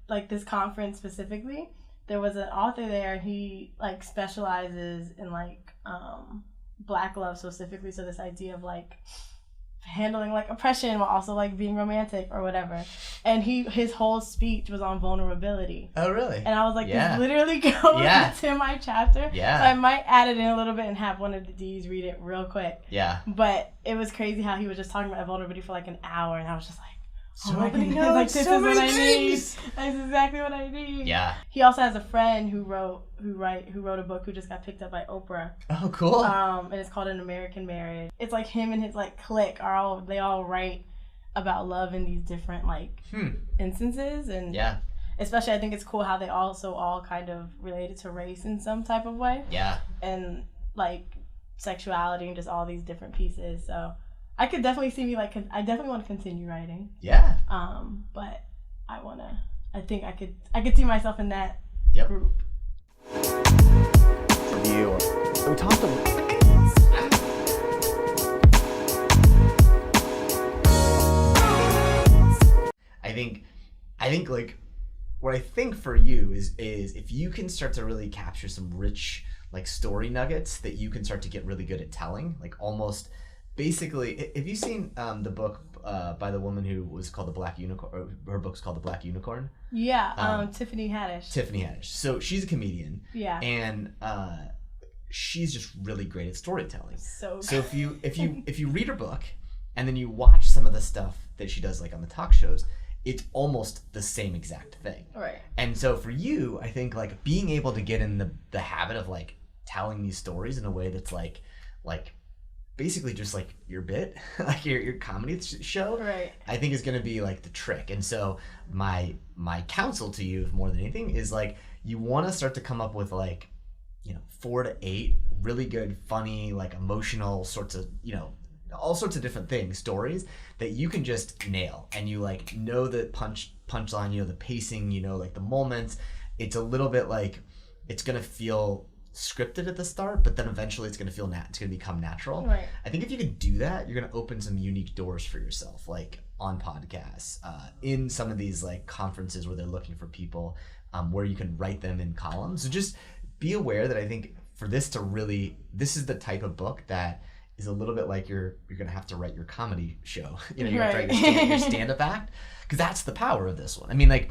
like this conference specifically, there was an author there, and he like specializes in like Black love specifically. So this idea of like handling like oppression while also like being romantic or whatever. And his whole speech was on vulnerability. Oh, really? And I was like, this literally goes into my chapter. Yeah. So I might add it in a little bit and have one of the D's read it real quick. Yeah. But it was crazy how he was just talking about vulnerability for like an hour, and I was just like, so many notes, like, this so is many what things. I need. That's exactly what I need. Yeah. He also has a friend who wrote a book who just got picked up by Oprah. Oh, cool. And it's called An American Marriage. It's like him and his like clique they all write about love in these different like instances, and especially I think it's cool how they also all kind of related to race in some type of way. Yeah. And like sexuality and just all these different pieces. So I could definitely see me like I definitely want to continue writing. Yeah. But I think I could see myself in that group. Review. We talked I think like what I think for you is if you can start to really capture some rich like story nuggets that you can start to get really good at telling, like almost basically, have you seen the book by the woman who was called The Black Unicorn? Her book's called The Black Unicorn. Yeah, Tiffany Haddish. Tiffany Haddish. So she's a comedian. Yeah. And she's just really great at storytelling. So if you read her book and then you watch some of the stuff that she does like on the talk shows, it's almost the same exact thing. Right. And so for you, I think like being able to get in the habit of like telling these stories in a way that's like basically just like your bit, like your comedy show, right, I think is going to be like the trick. And so my counsel to you, more than anything, is like you want to start to come up with like 4 to 8 really good, funny, like emotional sorts of all sorts of different things, stories that you can just nail, and you like know the punchline, the pacing, like the moments. It's a little bit like it's gonna feel scripted at the start, but then eventually it's gonna feel it's gonna become natural. Right. I think if you can do that, you're gonna open some unique doors for yourself, like on podcasts, in some of these like conferences where they're looking for people, where you can write them in columns. So just be aware that I think for this is the type of book that is a little bit like you're gonna have to write your comedy show. You have to write your stand-up act, because that's the power of this one. I mean, like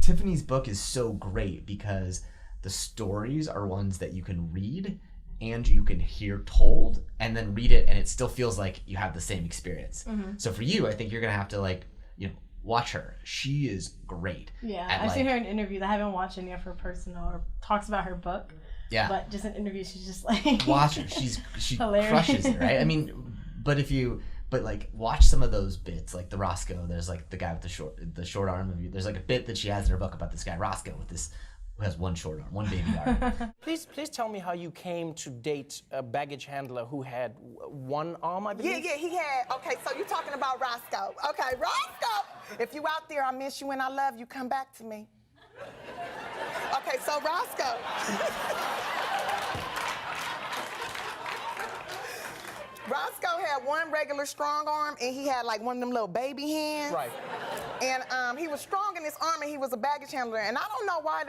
Tiffany's book is so great because the stories are ones that you can read and you can hear told, and then read it and it still feels like you have the same experience. Mm-hmm. So for you, I think you're gonna have to watch her. She is great. Yeah, I've seen her in interviews. I haven't watched any of her personal or talks about her book. Yeah. But just in interviews, she's just like watch her. She crushes it, right? I mean, but watch some of those bits, like the Roscoe. There's like the guy with the short arm. There's like a bit that she has in her book about this guy Roscoe who has one short arm, one baby arm. Please tell me how you came to date a baggage handler who had one arm, I believe? Yeah, he had. Okay, so you're talking about Roscoe. Okay, Roscoe, if you out there, I miss you and I love you, come back to me. Okay, so Roscoe. Roscoe had one regular strong arm, and he had like one of them little baby hands. Right. And he was strong in his arm, and he was a baggage handler. And I don't know why,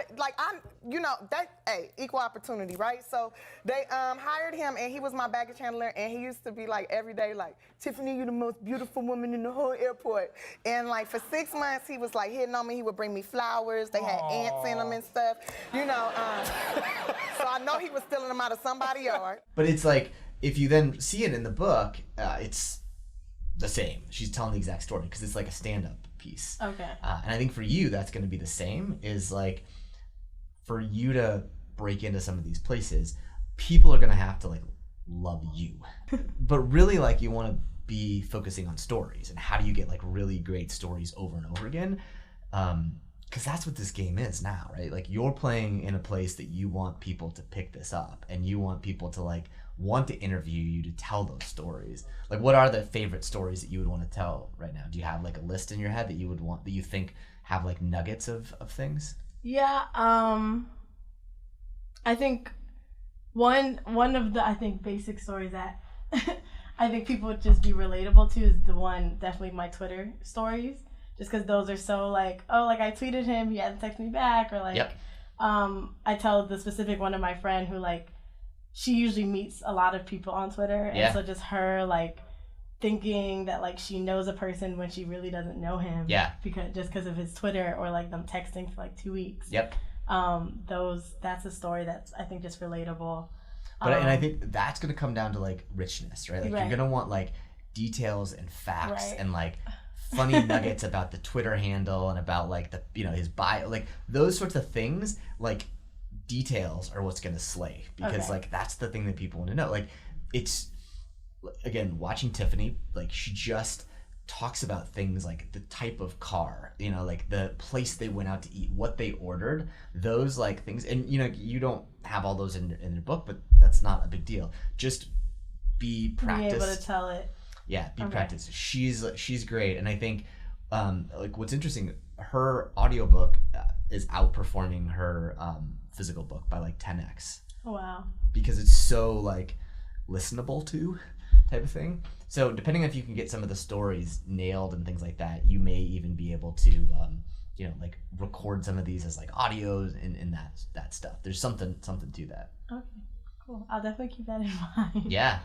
equal opportunity, right? So they hired him, and he was my baggage handler, and he used to be like every day, like, Tiffany, you're the most beautiful woman in the whole airport. And like for 6 months, he was like hitting on me. He would bring me flowers. They had ants in them and stuff, So I know he was stealing them out of somebody's yard. But it's like, if you then see it in the book, it's the same. She's telling the exact story because it's like a stand-up piece. Okay. And I think for you, that's going to be the same, is like for you to break into some of these places, people are going to have to like love you. But really, like, you want to be focusing on stories and how do you get like really great stories over and over again. Because that's what this game is now, right? Like, you're playing in a place that you want people to pick this up, and you want people to like want to interview you to tell those stories. Like, what are the favorite stories that you would want to tell right now? Do you have like a list in your head that you think have like nuggets of things? Yeah, I think one of the basic stories that I think people would just be relatable to is the one, definitely my Twitter stories. just because those are so like, oh, like I tweeted him, he hasn't texted me back, or like, I tell the specific one of my friend who like, she usually meets a lot of people on Twitter, and so just her like thinking that like she knows a person when she really doesn't know him, because of his Twitter or like them texting for like 2 weeks. That's a story that's I think just relatable. But and I think that's gonna come down to like richness, right? Like you're gonna want like details and facts and like funny nuggets about the Twitter handle and about like the his bio, like those sorts of things. Like details are what's gonna slay, because like that's the thing that people want to know. Like it's, again, watching Tiffany, like she just talks about things like the type of car, like the place they went out to eat, what they ordered, those like things. And you don't have all those in your book, but that's not a big deal. Just be practiced. Be able to tell it. Yeah, be practiced. She's great. And I think like what's interesting, her audiobook is outperforming her physical book by like 10x. Oh, wow. Because it's so like listenable to type of thing. So depending on if you can get some of the stories nailed and things like that, you may even be able to like record some of these as like audios and that stuff. There's something to that. Okay, cool. I'll definitely keep that in mind. Yeah.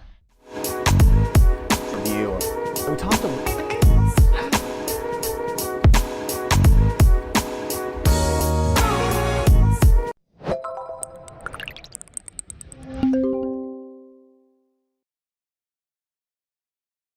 We talked about